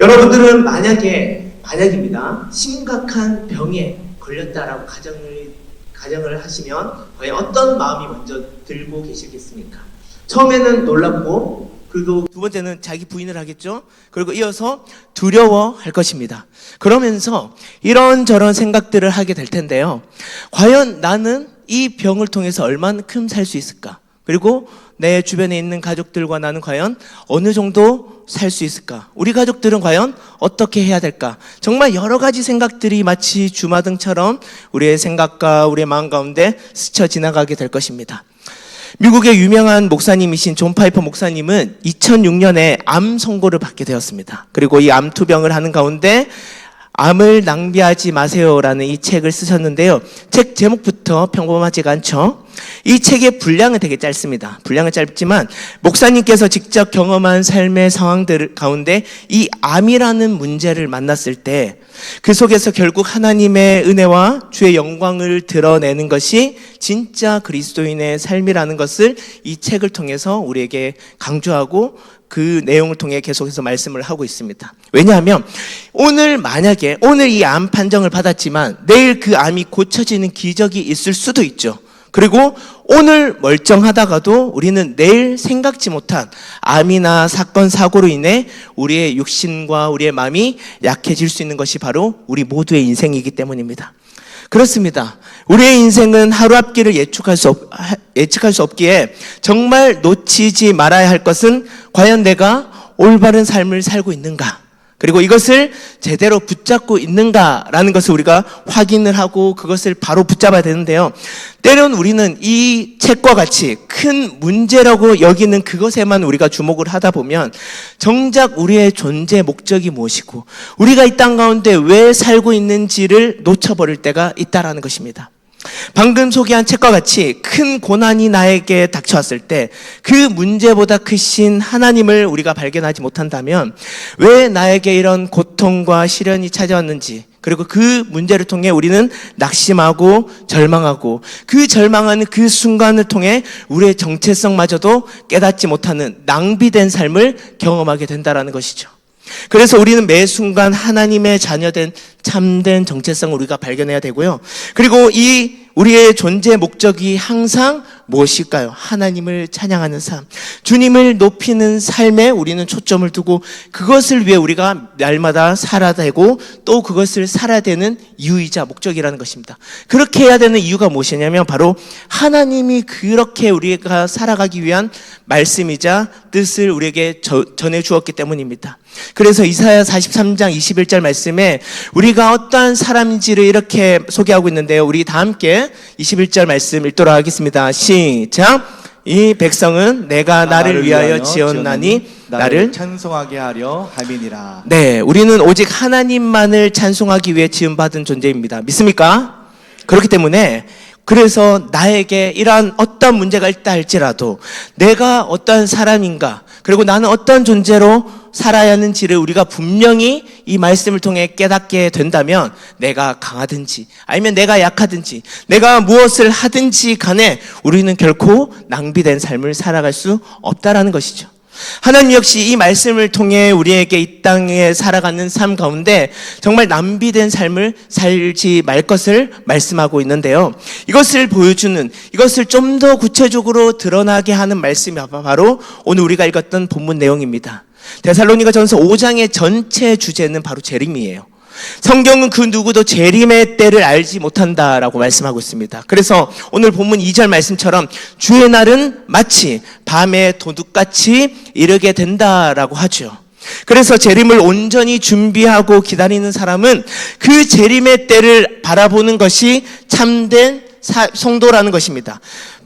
여러분들은 만약입니다. 심각한 병에 걸렸다라고 가정을 하시면 과연 어떤 마음이 먼저 들고 계시겠습니까? 처음에는 놀랍고, 그리고 두 번째는 자기 부인을 하겠죠. 그리고 이어서 두려워할 것입니다. 그러면서 이런저런 생각들을 하게 될 텐데요. 과연 나는 이 병을 통해서 얼만큼 살 수 있을까? 그리고 내 주변에 있는 가족들과 나는 과연 어느 정도 살 수 있을까? 우리 가족들은 과연 어떻게 해야 될까? 정말 여러 가지 생각들이 마치 주마등처럼 우리의 생각과 우리의 마음 가운데 스쳐 지나가게 될 것입니다. 미국의 유명한 목사님이신 존 파이퍼 목사님은 2006년에 암 선고를 받게 되었습니다. 그리고 이 암 투병을 하는 가운데 암을 낭비하지 마세요라는 이 책을 쓰셨는데요. 책 제목부터 평범하지가 않죠. 이 책의 분량은 되게 짧습니다. 분량은 짧지만 목사님께서 직접 경험한 삶의 상황들 가운데 이 암이라는 문제를 만났을 때 그 속에서 결국 하나님의 은혜와 주의 영광을 드러내는 것이 진짜 그리스도인의 삶이라는 것을 이 책을 통해서 우리에게 강조하고 그 내용을 통해 계속해서 말씀을 하고 있습니다. 왜냐하면 오늘 이 암 판정을 받았지만 내일 그 암이 고쳐지는 기적이 있을 수도 있죠. 그리고 오늘 멀쩡하다가도 우리는 내일 생각지 못한 암이나 사건, 사고로 인해 우리의 육신과 우리의 마음이 약해질 수 있는 것이 바로 우리 모두의 인생이기 때문입니다. 그렇습니다. 우리의 인생은 하루앞길을 예측할 수 없기에 정말 놓치지 말아야 할 것은 과연 내가 올바른 삶을 살고 있는가? 그리고 이것을 제대로 붙잡고 있는가라는 것을 우리가 확인을 하고 그것을 바로 붙잡아야 되는데요. 때론 우리는 이 책과 같이 큰 문제라고 여기는 그것에만 우리가 주목을 하다 보면 정작 우리의 존재 목적이 무엇이고 우리가 이 땅 가운데 왜 살고 있는지를 놓쳐버릴 때가 있다라는 것입니다. 방금 소개한 책과 같이 큰 고난이 나에게 닥쳐왔을 때 그 문제보다 크신 하나님을 우리가 발견하지 못한다면 왜 나에게 이런 고통과 시련이 찾아왔는지, 그리고 그 문제를 통해 우리는 낙심하고 절망하고 그 절망하는 그 순간을 통해 우리의 정체성마저도 깨닫지 못하는 낭비된 삶을 경험하게 된다는 것이죠. 그래서 우리는 매 순간 하나님의 자녀된 참된 정체성을 우리가 발견해야 되고요. 그리고 우리의 존재 목적이 항상 무엇일까요? 하나님을 찬양하는 삶, 주님을 높이는 삶에 우리는 초점을 두고 그것을 위해 우리가 날마다 살아야 되고 또 그것을 살아야 되는 이유이자 목적이라는 것입니다. 그렇게 해야 되는 이유가 무엇이냐면 바로 하나님이 그렇게 우리가 살아가기 위한 말씀이자 뜻을 우리에게 전해 주었기 때문입니다. 그래서 이사야 43장 21절 말씀에 우리가 어떠한 사람인지를 이렇게 소개하고 있는데요. 우리 다 함께 21절 말씀 읽도록 하겠습니다. 시작! 이 백성은 내가 나를 위하여 지었나니 나를 찬송하게 하려 함이니라. 네, 우리는 오직 하나님만을 찬송하기 위해 지음받은 존재입니다. 믿습니까? 그렇기 때문에 그래서 나에게 이러한 어떤 문제가 있다 할지라도 내가 어떤 사람인가, 그리고 나는 어떤 존재로 살아야 하는지를 우리가 분명히 이 말씀을 통해 깨닫게 된다면 내가 강하든지 아니면 내가 약하든지 내가 무엇을 하든지 간에 우리는 결코 낭비된 삶을 살아갈 수 없다라는 것이죠. 하나님 역시 이 말씀을 통해 우리에게 이 땅에 살아가는 삶 가운데 정말 낭비된 삶을 살지 말 것을 말씀하고 있는데요. 이것을 보여주는, 이것을 좀 더 구체적으로 드러나게 하는 말씀이 바로 오늘 우리가 읽었던 본문 내용입니다. 데살로니가전서 5장의 전체 주제는 바로 재림이에요. 성경은 그 누구도 재림의 때를 알지 못한다라고 말씀하고 있습니다. 그래서 오늘 본문 2절 말씀처럼 주의 날은 마치 밤의 도둑같이 이르게 된다라고 하죠. 그래서 재림을 온전히 준비하고 기다리는 사람은 그 재림의 때를 바라보는 것이 참된 성도라는 것입니다.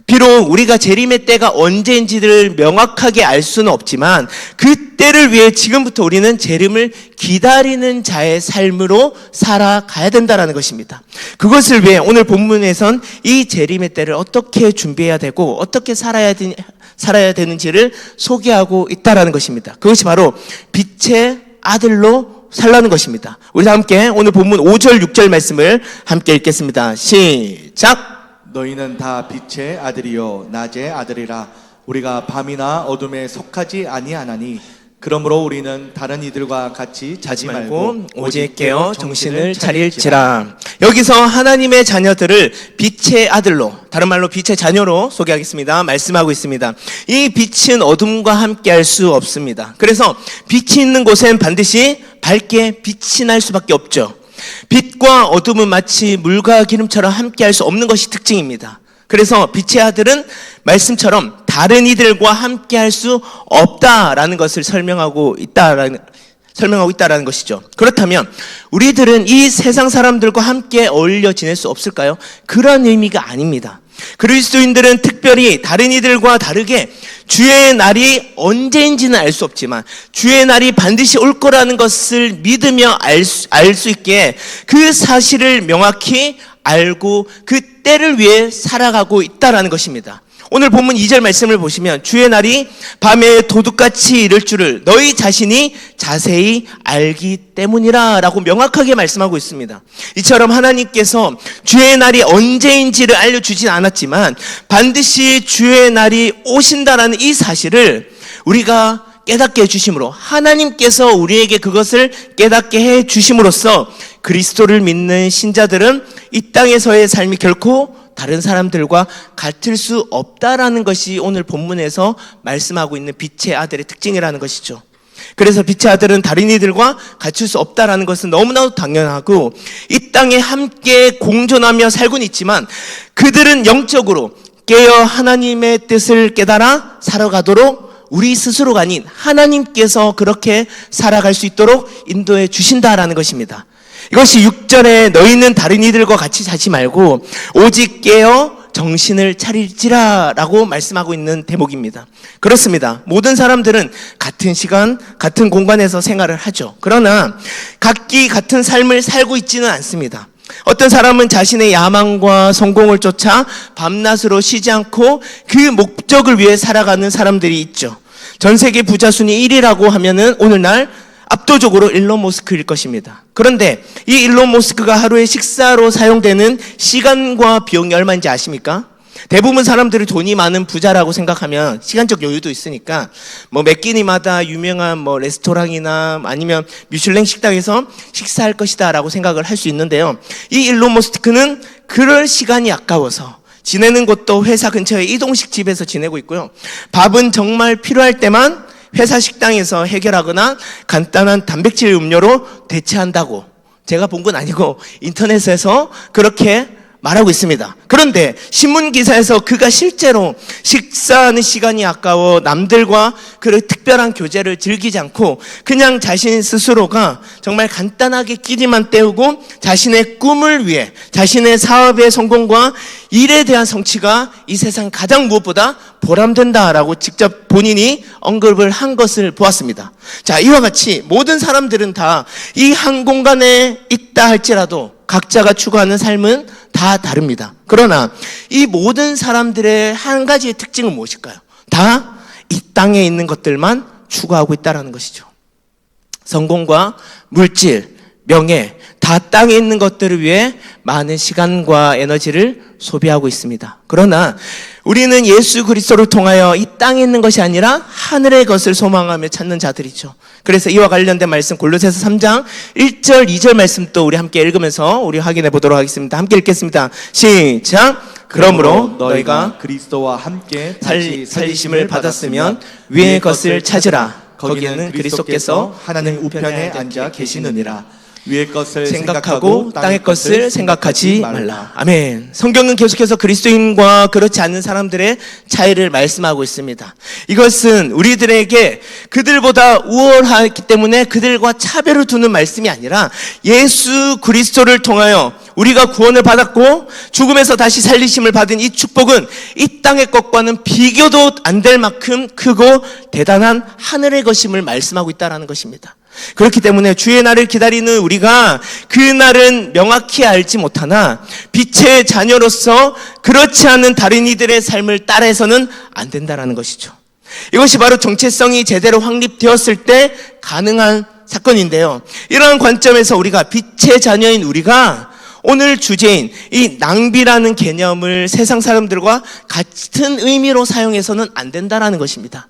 비록 우리가 재림의 때가 언제인지를 명확하게 알 수는 없지만 그 때를 위해 지금부터 우리는 재림을 기다리는 자의 삶으로 살아가야 된다는 것입니다. 그것을 위해 오늘 본문에선 이 재림의 때를 어떻게 준비해야 되고 어떻게 살아야 되는지를 소개하고 있다는 것입니다. 그것이 바로 빛의 아들로 살라는 것입니다. 우리 다 함께 오늘 본문 5절 6절 말씀을 함께 읽겠습니다. 시작! 너희는 다 빛의 아들이요 낮의 아들이라. 우리가 밤이나 어둠에 속하지 아니하나니 그러므로 우리는 다른 이들과 같이 자지 말고 오직 깨어 정신을 차릴지라. 여기서 하나님의 자녀들을 빛의 아들로, 다른 말로 빛의 자녀로 소개하겠습니다. 말씀하고 있습니다. 이 빛은 어둠과 함께 할 수 없습니다. 그래서 빛이 있는 곳엔 반드시 밝게 빛이 날 수밖에 없죠. 빛과 어둠은 마치 물과 기름처럼 함께 할 수 없는 것이 특징입니다. 그래서 빛의 아들은 말씀처럼 다른 이들과 함께 할 수 없다라는 것을 설명하고 있다라는 것이죠. 그렇다면 우리들은 이 세상 사람들과 함께 어울려 지낼 수 없을까요? 그런 의미가 아닙니다. 그리스도인들은 특별히 다른 이들과 다르게 주의 날이 언제인지는 알 수 없지만 주의 날이 반드시 올 거라는 것을 믿으며 알 수 있기에 그 사실을 명확히 알고 그 때를 위해 살아가고 있다라는 것입니다. 오늘 본문 2절 말씀을 보시면 주의 날이 밤에 도둑같이 이를 줄을 너희 자신이 자세히 알기 때문이라 라고 명확하게 말씀하고 있습니다. 이처럼 하나님께서 주의 날이 언제인지를 알려주진 않았지만 반드시 주의 날이 오신다라는 이 사실을 우리가 깨닫게 해주심으로, 하나님께서 우리에게 그것을 깨닫게 해주심으로써 그리스도를 믿는 신자들은 이 땅에서의 삶이 결코 다른 사람들과 같을 수 없다라는 것이 오늘 본문에서 말씀하고 있는 빛의 아들의 특징이라는 것이죠. 그래서 빛의 아들은 다른 이들과 같을 수 없다라는 것은 너무나도 당연하고 이 땅에 함께 공존하며 살고는 있지만 그들은 영적으로 깨어 하나님의 뜻을 깨달아 살아가도록 우리 스스로가 아닌 하나님께서 그렇게 살아갈 수 있도록 인도해 주신다라는 것입니다. 이것이 6절에 너희는 다른 이들과 같이 자지 말고 오직 깨어 정신을 차릴지라 라고 말씀하고 있는 대목입니다. 그렇습니다. 모든 사람들은 같은 시간, 같은 공간에서 생활을 하죠. 그러나 각기 같은 삶을 살고 있지는 않습니다. 어떤 사람은 자신의 야망과 성공을 쫓아 밤낮으로 쉬지 않고 그 목적을 위해 살아가는 사람들이 있죠. 전 세계 부자 순위 1위라고 하면은 오늘날 압도적으로 일론 머스크일 것입니다. 그런데 이 일론 머스크가 하루에 식사로 사용되는 시간과 비용이 얼마인지 아십니까? 대부분 사람들이 돈이 많은 부자라고 생각하면 시간적 여유도 있으니까 몇 끼니마다 유명한 레스토랑이나 아니면 미슐랭 식당에서 식사할 것이다 라고 생각을 할 수 있는데요. 이 일론 머스크는 그럴 시간이 아까워서 지내는 곳도 회사 근처의 이동식 집에서 지내고 있고요. 밥은 정말 필요할 때만 회사 식당에서 해결하거나 간단한 단백질 음료로 대체한다고, 제가 본 건 아니고 인터넷에서 그렇게 말하고 있습니다. 그런데 신문 기사에서 그가 실제로 식사하는 시간이 아까워 남들과 그 특별한 교제를 즐기지 않고 그냥 자신 스스로가 정말 간단하게 끼니만 때우고 자신의 꿈을 위해 자신의 사업의 성공과 일에 대한 성취가 이 세상 가장 무엇보다 보람된다라고 직접 본인이 언급을 한 것을 보았습니다. 자, 이와 같이 모든 사람들은 다 이 한 공간에 있다 할지라도 각자가 추구하는 삶은 다 다릅니다. 그러나 이 모든 사람들의 한 가지의 특징은 무엇일까요? 다 이 땅에 있는 것들만 추구하고 있다는 것이죠. 성공과 물질, 명예, 다 땅에 있는 것들을 위해 많은 시간과 에너지를 소비하고 있습니다. 그러나 우리는 예수 그리스도를 통하여 이 땅에 있는 것이 아니라 하늘의 것을 소망하며 찾는 자들이죠. 그래서 이와 관련된 말씀 골로새서 3장 1절 2절 말씀도 우리 함께 읽으면서 우리 확인해 보도록 하겠습니다. 함께 읽겠습니다. 시작. 그러므로 너희가 그리스도와 함께 살리심을 받았으면 위의 것을 찾으라. 거기에는 그리스도께서 하나님 우편에 앉아 계시느니라. 위의 것을 생각하고 땅의 것을 생각하지 말라. 아멘. 성경은 계속해서 그리스도인과 그렇지 않은 사람들의 차이를 말씀하고 있습니다. 이것은 우리들에게 그들보다 우월하기 때문에 그들과 차별을 두는 말씀이 아니라 예수 그리스도를 통하여 우리가 구원을 받았고 죽음에서 다시 살리심을 받은 이 축복은 이 땅의 것과는 비교도 안 될 만큼 크고 대단한 하늘의 것임을 말씀하고 있다는 것입니다. 그렇기 때문에 주의 날을 기다리는 우리가 그 날은 명확히 알지 못하나 빛의 자녀로서 그렇지 않은 다른 이들의 삶을 따라해서는 안 된다는 것이죠. 이것이 바로 정체성이 제대로 확립되었을 때 가능한 사건인데요. 이러한 관점에서 우리가 빛의 자녀인 우리가 오늘 주제인 이 낭비라는 개념을 세상 사람들과 같은 의미로 사용해서는 안 된다는 것입니다.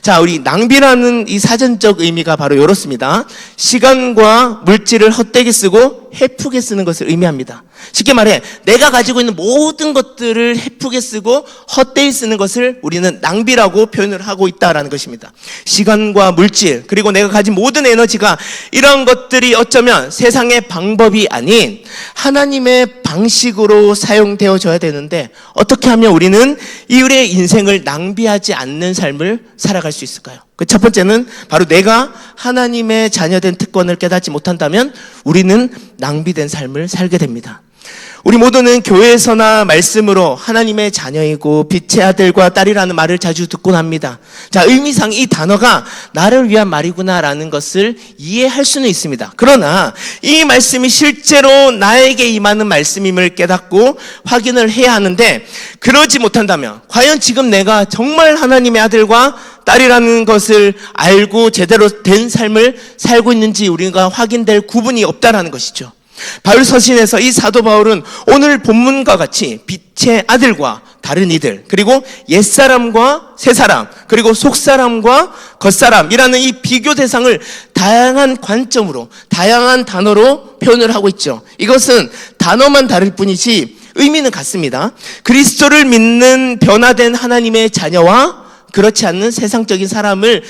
자, 우리 낭비라는 이 사전적 의미가 바로 이렇습니다. 시간과 물질을 헛되게 쓰고 헤프게 쓰는 것을 의미합니다. 쉽게 말해 내가 가지고 있는 모든 것들을 헤프게 쓰고 헛되이 쓰는 것을 우리는 낭비라고 표현을 하고 있다라는 것입니다. 시간과 물질 그리고 내가 가진 모든 에너지가 이런 것들이 어쩌면 세상의 방법이 아닌 하나님의 방식으로 사용되어져야 되는데 어떻게 하면 우리는 이 우리의 인생을 낭비하지 않는 삶을 살아갈 수 있을까요? 그 첫 번째는 바로 내가 하나님의 자녀된 특권을 깨닫지 못한다면 우리는 낭비된 삶을 살게 됩니다. 우리 모두는 교회에서나 말씀으로 하나님의 자녀이고 빛의 아들과 딸이라는 말을 자주 듣곤 합니다. 자, 의미상 이 단어가 나를 위한 말이구나라는 것을 이해할 수는 있습니다. 그러나 이 말씀이 실제로 나에게 임하는 말씀임을 깨닫고 확인을 해야 하는데 그러지 못한다면 과연 지금 내가 정말 하나님의 아들과 딸이라는 것을 알고 제대로 된 삶을 살고 있는지 우리가 확인될 구분이 없다라는 것이죠. 바울 서신에서 이 사도 바울은 오늘 본문과 같이 빛의 아들과 다른 이들 그리고 옛사람과 새사람 그리고 속사람과 겉사람이라는 이 비교 대상을 다양한 관점으로 다양한 단어로 표현을 하고 있죠. 이것은 단어만 다를 뿐이지 의미는 같습니다. 그리스도를 믿는 변화된 하나님의 자녀와 그렇지 않는 세상적인 사람을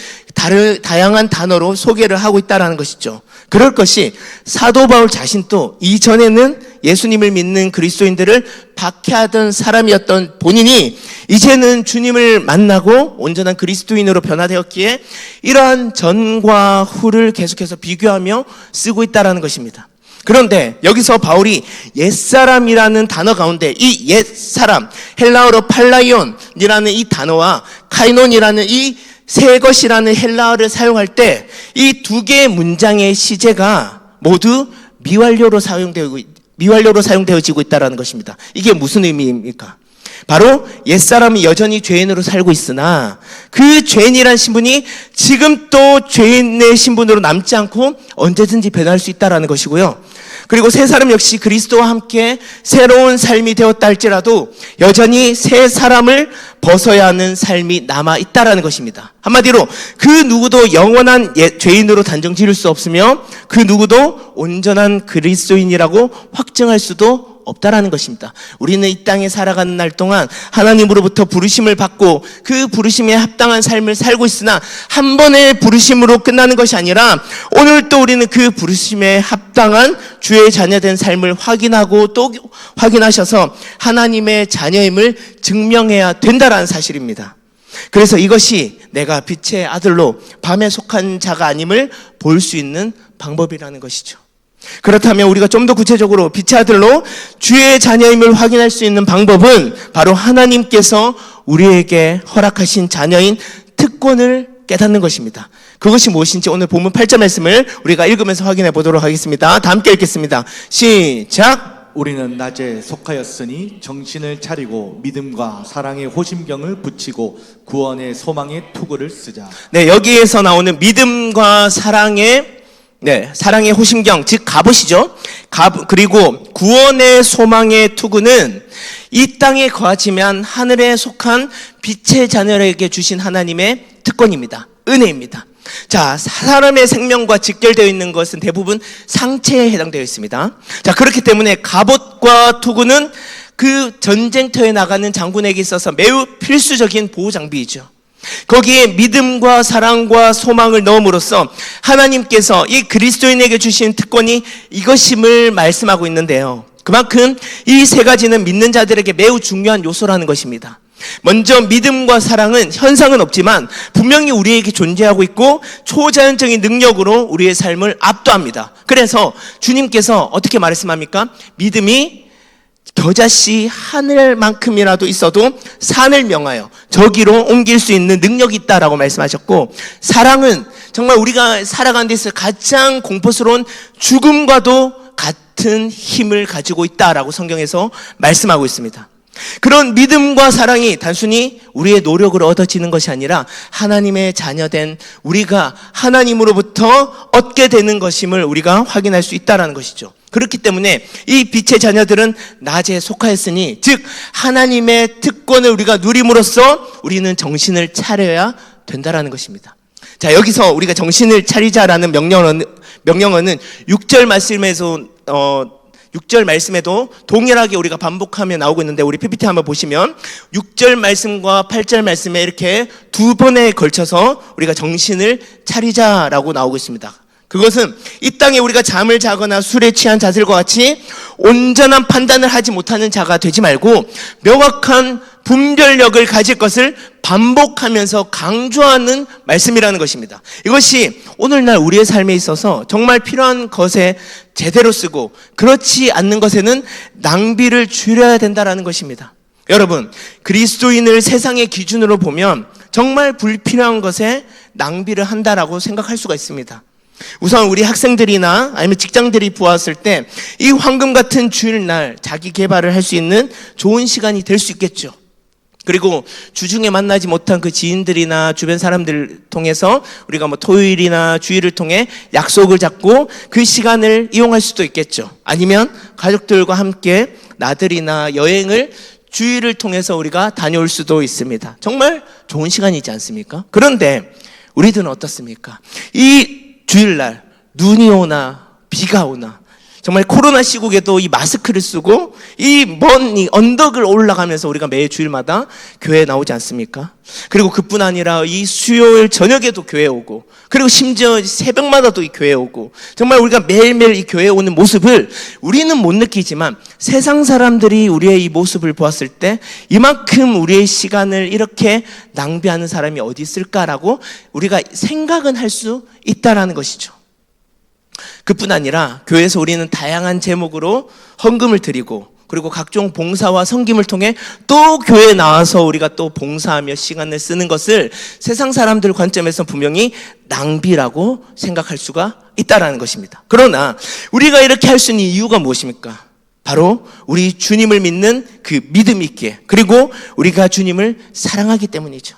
다양한 단어로 소개를 하고 있다는 것이죠. 그럴 것이 사도 바울 자신도 이전에는 예수님을 믿는 그리스도인들을 박해하던 사람이었던 본인이 이제는 주님을 만나고 온전한 그리스도인으로 변화되었기에 이러한 전과 후를 계속해서 비교하며 쓰고 있다는 것입니다. 그런데 여기서 바울이 옛사람이라는 단어 가운데 이 옛사람, 헬라어로 팔라이온이라는 이 단어와 카이논이라는 이 새 것이라는 헬라어를 사용할 때 이 두 개의 문장의 시제가 모두 미완료로 사용되어지고 있다는 것입니다. 이게 무슨 의미입니까? 바로 옛사람이 여전히 죄인으로 살고 있으나 그 죄인이란 신분이 지금 또 죄인의 신분으로 남지 않고 언제든지 변할 수 있다는 것이고요. 그리고 새 사람 역시 그리스도와 함께 새로운 삶이 되었다 할지라도 여전히 새 사람을 벗어야 하는 삶이 남아있다는 것입니다. 한마디로 그 누구도 영원한 죄인으로 단정 지을 수 없으며 그 누구도 온전한 그리스도인이라고 확증할 수도 없다라는 것입니다. 우리는 이 땅에 살아가는 날 동안 하나님으로부터 부르심을 받고 그 부르심에 합당한 삶을 살고 있으나 한 번의 부르심으로 끝나는 것이 아니라 오늘 또 우리는 그 부르심에 합당한 주의 자녀된 삶을 확인하고 또 확인하셔서 하나님의 자녀임을 증명해야 된다라는 사실입니다. 그래서 이것이 내가 빛의 아들로 밤에 속한 자가 아님을 볼 수 있는 방법이라는 것이죠. 그렇다면 우리가 좀 더 구체적으로 빛의 아들로 주의 자녀임을 확인할 수 있는 방법은 바로 하나님께서 우리에게 허락하신 자녀인 특권을 깨닫는 것입니다. 그것이 무엇인지 오늘 본문 8절 말씀을 우리가 읽으면서 확인해 보도록 하겠습니다. 다 함께 읽겠습니다. 시작! 우리는 낮에 속하였으니 정신을 차리고 믿음과 사랑의 호심경을 붙이고 구원의 소망의 투구를 쓰자. 네, 여기에서 나오는 믿음과 사랑의 호심경, 즉 갑옷이죠. 그리고 구원의 소망의 투구는 이 땅에 거하지만 하늘에 속한 빛의 자녀에게 주신 하나님의 특권입니다. 은혜입니다. 자, 사람의 생명과 직결되어 있는 것은 대부분 상체에 해당되어 있습니다. 자, 그렇기 때문에 갑옷과 투구는 그 전쟁터에 나가는 장군에게 있어서 매우 필수적인 보호 장비이죠. 거기에 믿음과 사랑과 소망을 넣음으로써 하나님께서 이 그리스도인에게 주신 특권이 이것임을 말씀하고 있는데요. 그만큼 이 세 가지는 믿는 자들에게 매우 중요한 요소라는 것입니다. 먼저 믿음과 사랑은 현상은 없지만 분명히 우리에게 존재하고 있고 초자연적인 능력으로 우리의 삶을 압도합니다. 그래서 주님께서 어떻게 말씀합니까? 믿음이 겨자씨 하늘만큼이라도 있어도 산을 명하여 저기로 옮길 수 있는 능력이 있다라고 말씀하셨고, 사랑은 정말 우리가 살아가는 데서 가장 공포스러운 죽음과도 같은 힘을 가지고 있다라고 성경에서 말씀하고 있습니다. 그런 믿음과 사랑이 단순히 우리의 노력으로 얻어지는 것이 아니라 하나님의 자녀된 우리가 하나님으로부터 얻게 되는 것임을 우리가 확인할 수 있다는 것이죠. 그렇기 때문에 이 빛의 자녀들은 낮에 속하였으니, 즉 하나님의 특권을 우리가 누림으로써 우리는 정신을 차려야 된다라는 것입니다. 자, 여기서 우리가 정신을 차리자라는 명령어는 6절 말씀에서 6절 말씀에도 동일하게 우리가 반복하며 나오고 있는데, 우리 PPT 한번 보시면 6절 말씀과 8절 말씀에 이렇게 두 번에 걸쳐서 우리가 정신을 차리자라고 나오고 있습니다. 그것은 이 땅에 우리가 잠을 자거나 술에 취한 자들과 같이 온전한 판단을 하지 못하는 자가 되지 말고 명확한 분별력을 가질 것을 반복하면서 강조하는 말씀이라는 것입니다. 이것이 오늘날 우리의 삶에 있어서 정말 필요한 것에 제대로 쓰고 그렇지 않는 것에는 낭비를 줄여야 된다는 것입니다. 여러분, 그리스도인을 세상의 기준으로 보면 정말 불필요한 것에 낭비를 한다라고 생각할 수가 있습니다. 우선 우리 학생들이나 아니면 직장들이 보았을 때 이 황금 같은 주일날 자기 개발을 할 수 있는 좋은 시간이 될 수 있겠죠. 그리고 주중에 만나지 못한 그 지인들이나 주변 사람들을 통해서 우리가 토요일이나 주일을 통해 약속을 잡고 그 시간을 이용할 수도 있겠죠. 아니면 가족들과 함께 나들이나 여행을 주일을 통해서 우리가 다녀올 수도 있습니다. 정말 좋은 시간이지 않습니까? 그런데 우리들은 어떻습니까? 이 주일날 눈이 오나 비가 오나 정말 코로나 시국에도 이 마스크를 쓰고 이 먼 이 언덕을 올라가면서 우리가 매 주일마다 교회에 나오지 않습니까? 그리고 그뿐 아니라 이 수요일 저녁에도 교회에 오고, 그리고 심지어 새벽마다도 이 교회에 오고, 정말 우리가 매일매일 이 교회에 오는 모습을 우리는 못 느끼지만 세상 사람들이 우리의 이 모습을 보았을 때 이만큼 우리의 시간을 이렇게 낭비하는 사람이 어디 있을까라고 우리가 생각은 할 수 있다라는 것이죠. 그뿐 아니라 교회에서 우리는 다양한 제목으로 헌금을 드리고, 그리고 각종 봉사와 섬김을 통해 또 교회에 나와서 우리가 또 봉사하며 시간을 쓰는 것을 세상 사람들 관점에서 분명히 낭비라고 생각할 수가 있다라는 것입니다. 그러나 우리가 이렇게 할 수 있는 이유가 무엇입니까? 바로 우리 주님을 믿는 그 믿음 있게, 그리고 우리가 주님을 사랑하기 때문이죠.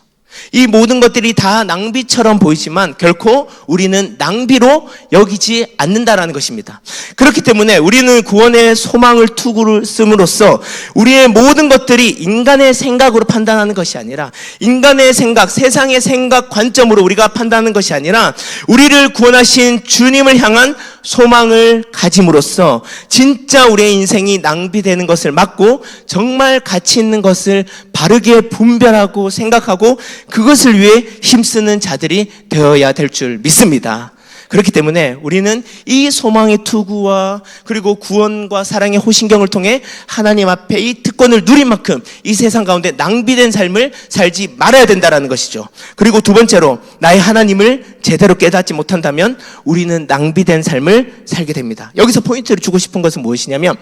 이 모든 것들이 다 낭비처럼 보이지만 결코 우리는 낭비로 여기지 않는다라는 것입니다. 그렇기 때문에 우리는 구원의 소망을 투구를 씀으로써 우리의 모든 것들이 인간의 생각으로 판단하는 것이 아니라, 인간의 생각, 세상의 생각 관점으로 우리가 판단하는 것이 아니라 우리를 구원하신 주님을 향한 소망을 가짐으로써 진짜 우리의 인생이 낭비되는 것을 막고 정말 가치 있는 것을 바르게 분별하고 생각하고 그것을 위해 힘쓰는 자들이 되어야 될 줄 믿습니다. 그렇기 때문에 우리는 이 소망의 투구와 그리고 구원과 사랑의 호신경을 통해 하나님 앞에 이 특권을 누린 만큼 이 세상 가운데 낭비된 삶을 살지 말아야 된다는 것이죠. 그리고 두 번째로, 나의 하나님을 제대로 깨닫지 못한다면 우리는 낭비된 삶을 살게 됩니다. 여기서 포인트를 주고 싶은 것은 무엇이냐면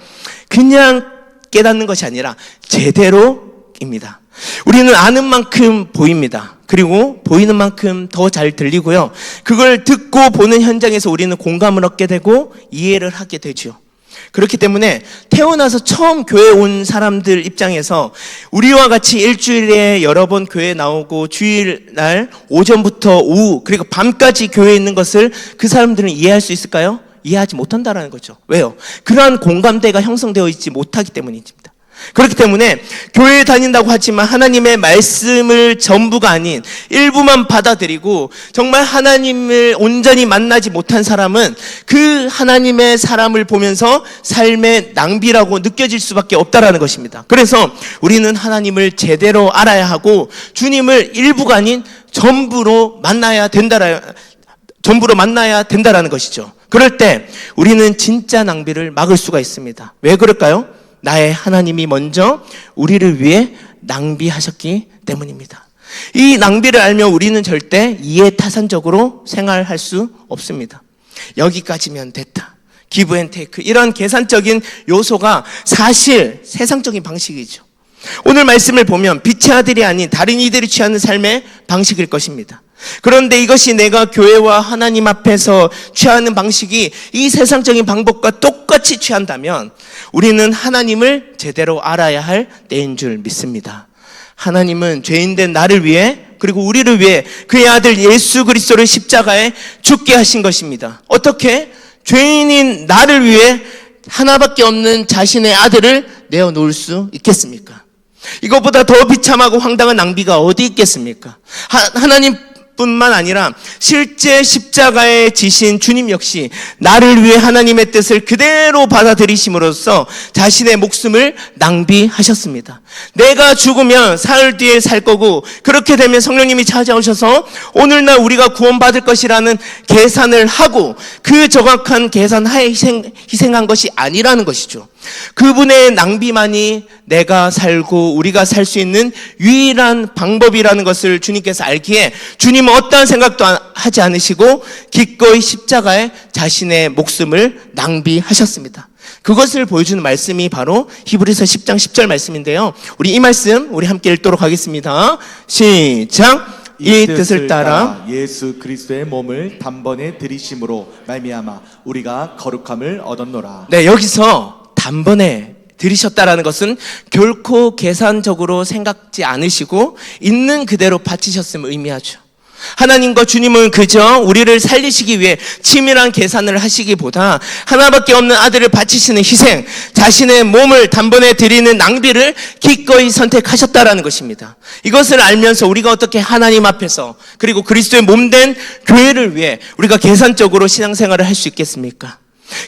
그냥 깨닫는 것이 아니라 제대로입니다. 우리는 아는 만큼 보입니다. 그리고 보이는 만큼 더 잘 들리고요. 그걸 듣고 보는 현장에서 우리는 공감을 얻게 되고 이해를 하게 되죠. 그렇기 때문에 태어나서 처음 교회에 온 사람들 입장에서 우리와 같이 일주일에 여러 번 교회에 나오고 주일날 오전부터 오후 그리고 밤까지 교회에 있는 것을 그 사람들은 이해할 수 있을까요? 이해하지 못한다라는 거죠. 왜요? 그러한 공감대가 형성되어 있지 못하기 때문입니다. 그렇기 때문에 교회에 다닌다고 하지만 하나님의 말씀을 전부가 아닌 일부만 받아들이고 정말 하나님을 온전히 만나지 못한 사람은 그 하나님의 사람을 보면서 삶의 낭비라고 느껴질 수밖에 없다라는 것입니다. 그래서 우리는 하나님을 제대로 알아야 하고 주님을 일부가 아닌 전부로 만나야 된다라는 것이죠. 그럴 때 우리는 진짜 낭비를 막을 수가 있습니다. 왜 그럴까요? 나의 하나님이 먼저 우리를 위해 낭비하셨기 때문입니다. 이 낭비를 알면 우리는 절대 이해타산적으로 생활할 수 없습니다. 여기까지면 됐다, 기브 앤 테이크, 이런 계산적인 요소가 사실 세상적인 방식이죠. 오늘 말씀을 보면 빛의 아들이 아닌 다른 이들이 취하는 삶의 방식일 것입니다. 그런데 이것이 내가 교회와 하나님 앞에서 취하는 방식이 이 세상적인 방법과 똑같이 취한다면 우리는 하나님을 제대로 알아야 할 때인 줄 믿습니다. 하나님은 죄인된 나를 위해 그리고 우리를 위해 그의 아들 예수 그리스도를 십자가에 죽게 하신 것입니다. 어떻게? 죄인인 나를 위해 하나밖에 없는 자신의 아들을 내어놓을 수 있겠습니까? 이것보다 더 비참하고 황당한 낭비가 어디 있겠습니까? 하나님 뿐만 아니라 실제 십자가에 지신 주님 역시 나를 위해 하나님의 뜻을 그대로 받아들이심으로써 자신의 목숨을 낭비하셨습니다. 내가 죽으면 사흘 뒤에 살 거고 그렇게 되면 성령님이 찾아오셔서 오늘날 우리가 구원받을 것이라는 계산을 하고 그 정확한 계산 하에 희생한 것이 아니라는 것이죠. 그분의 낭비만이 내가 살고 우리가 살 수 있는 유일한 방법이라는 것을 주님께서 알기에 주님은 어떠한 생각도 하지 않으시고 기꺼이 십자가에 자신의 목숨을 낭비하셨습니다. 그것을 보여주는 말씀이 바로 히브리서 10장 10절 말씀인데요. 우리 이 말씀 우리 함께 읽도록 하겠습니다. 시작. 이 뜻을 따라 예수 그리스도의 몸을 단번에 들이심으로 말미암아 우리가 거룩함을 얻었노라. 네, 여기서 단번에 들이셨다라는 것은 결코 계산적으로 생각지 않으시고 있는 그대로 바치셨음을 의미하죠. 하나님과 주님은 그저 우리를 살리시기 위해 치밀한 계산을 하시기보다 하나밖에 없는 아들을 바치시는 희생, 자신의 몸을 단번에 드리는 낭비를 기꺼이 선택하셨다라는 것입니다. 이것을 알면서 우리가 어떻게 하나님 앞에서 그리고 그리스도의 몸된 교회를 위해 우리가 계산적으로 신앙생활을 할 수 있겠습니까?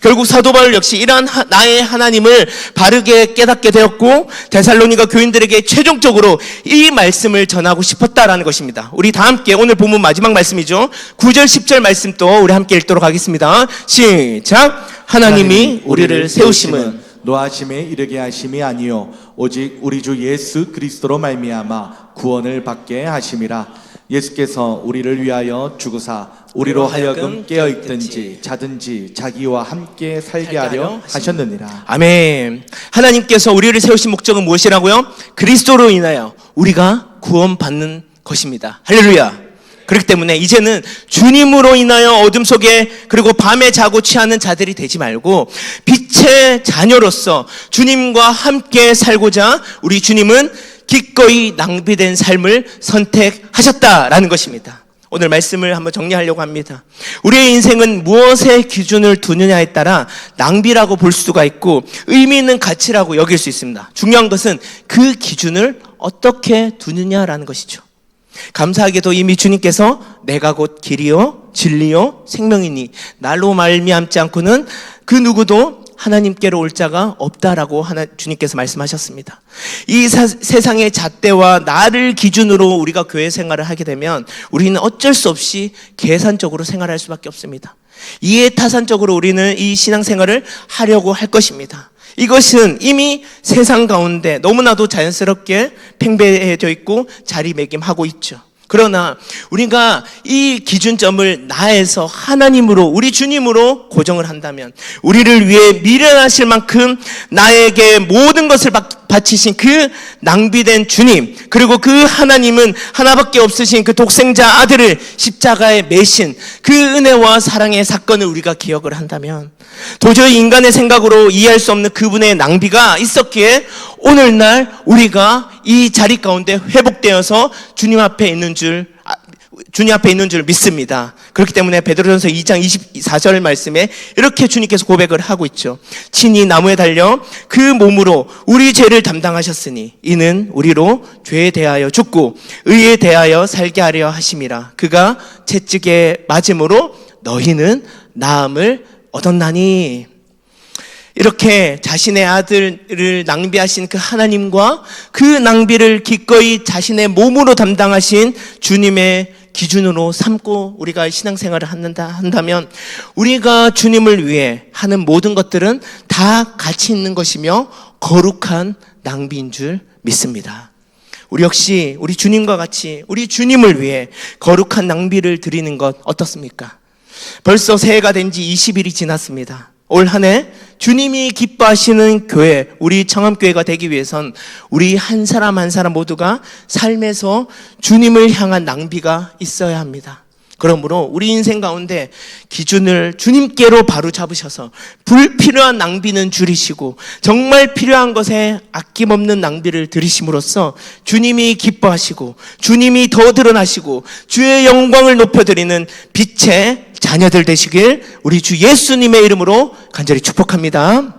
결국 사도 바울 역시 이러한 나의 하나님을 바르게 깨닫게 되었고 데살로니가 교인들에게 최종적으로 이 말씀을 전하고 싶었다라는 것입니다. 우리 다 함께 오늘 본문 마지막 말씀이죠. 9절 10절 말씀 또 우리 함께 읽도록 하겠습니다. 시작. 하나님이 우리를 세우심은 노하심에 이르게 하심이 아니요 오직 우리 주 예수 그리스도로 말미암아 구원을 받게 하심이라. 예수께서 우리를 위하여 죽으사 우리로 하여금 깨어있든지 자든지 자기와 함께 살게 하려 하셨느니라. 아멘. 하나님께서 우리를 세우신 목적은 무엇이라고요? 그리스도로 인하여 우리가 구원받는 것입니다. 할렐루야. 그렇기 때문에 이제는 주님으로 인하여 어둠 속에 그리고 밤에 자고 취하는 자들이 되지 말고 빛의 자녀로서 주님과 함께 살고자 우리 주님은 기꺼이 낭비된 삶을 선택하셨다라는 것입니다. 오늘 말씀을 한번 정리하려고 합니다. 우리의 인생은 무엇에 기준을 두느냐에 따라 낭비라고 볼 수가 있고 의미 있는 가치라고 여길 수 있습니다. 중요한 것은 그 기준을 어떻게 두느냐라는 것이죠. 감사하게도 이미 주님께서 내가 곧 길이요 진리요 생명이니 날로 말미암지 않고는 그 누구도 하나님께로 올 자가 없다라고 주님께서 말씀하셨습니다. 이 세상의 잣대와 나를 기준으로 우리가 교회 생활을 하게 되면 우리는 어쩔 수 없이 계산적으로 생활할 수밖에 없습니다. 이해타산적으로 우리는 이 신앙생활을 하려고 할 것입니다. 이것은 이미 세상 가운데 너무나도 자연스럽게 팽배해져 있고 자리매김하고 있죠. 그러나 우리가 이 기준점을 나에서 하나님으로 우리 주님으로 고정을 한다면 우리를 위해 미련하실 만큼 나에게 모든 것을 바치신 그 낭비된 주님 그리고 그 하나님은 하나밖에 없으신 그 독생자 아들을 십자가에 매신 그 은혜와 사랑의 사건을 우리가 기억을 한다면 도저히 인간의 생각으로 이해할 수 없는 그분의 낭비가 있었기에 오늘날 우리가 이 자리 가운데 회복되어서 주님 앞에 있는 줄 믿습니다. 그렇기 때문에 베드로전서 2장 24절 말씀에 이렇게 주님께서 고백을 하고 있죠. 친히 나무에 달려 그 몸으로 우리 죄를 담당하셨으니 이는 우리로 죄에 대하여 죽고 의에 대하여 살게 하려 하심이라. 그가 채찍에 맞음으로 너희는 나음을 얻었나니. 이렇게 자신의 아들을 낭비하신 그 하나님과 그 낭비를 기꺼이 자신의 몸으로 담당하신 주님의 기준으로 삼고 우리가 신앙생활을 한다면 우리가 주님을 위해 하는 모든 것들은 다 가치 있는 것이며 거룩한 낭비인 줄 믿습니다. 우리 역시 우리 주님과 같이 우리 주님을 위해 거룩한 낭비를 드리는 것 어떻습니까? 벌써 새해가 된 지 20일이 지났습니다. 올 한 해 주님이 기뻐하시는 교회, 우리 청암교회가 되기 위해선 우리 한 사람 한 사람 모두가 삶에서 주님을 향한 낭비가 있어야 합니다. 그러므로 우리 인생 가운데 기준을 주님께로 바로 잡으셔서 불필요한 낭비는 줄이시고 정말 필요한 것에 아낌없는 낭비를 들이심으로써 주님이 기뻐하시고 주님이 더 드러나시고 주의 영광을 높여드리는 빛의 자녀들 되시길 우리 주 예수님의 이름으로 간절히 축복합니다.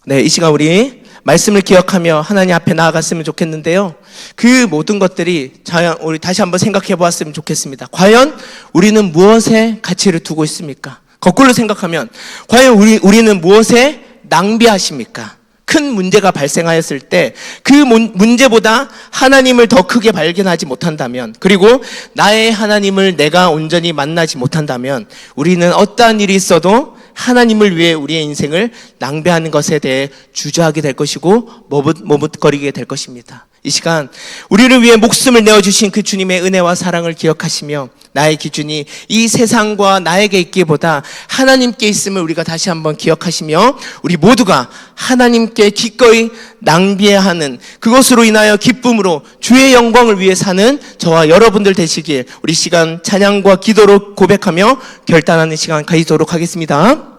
네, 이 시간 우리 말씀을 기억하며 하나님 앞에 나아갔으면 좋겠는데요. 그 모든 것들이 우리 다시 한번 생각해 보았으면 좋겠습니다. 과연 우리는 무엇에 가치를 두고 있습니까? 거꾸로 생각하면 과연 우리는 무엇에 낭비하십니까? 큰 문제가 발생하였을 때 그 문제보다 하나님을 더 크게 발견하지 못한다면, 그리고 나의 하나님을 내가 온전히 만나지 못한다면 우리는 어떠한 일이 있어도 하나님을 위해 우리의 인생을 낭비하는 것에 대해 주저하게 될 것이고 머뭇거리게 될 것입니다. 이 시간 우리를 위해 목숨을 내어주신 그 주님의 은혜와 사랑을 기억하시며 나의 기준이 이 세상과 나에게 있기보다 하나님께 있음을 우리가 다시 한번 기억하시며 우리 모두가 하나님께 기꺼이 낭비해야 하는, 그것으로 인하여 기쁨으로 주의 영광을 위해 사는 저와 여러분들 되시길 우리 시간 찬양과 기도로 고백하며 결단하는 시간 가지도록 하겠습니다.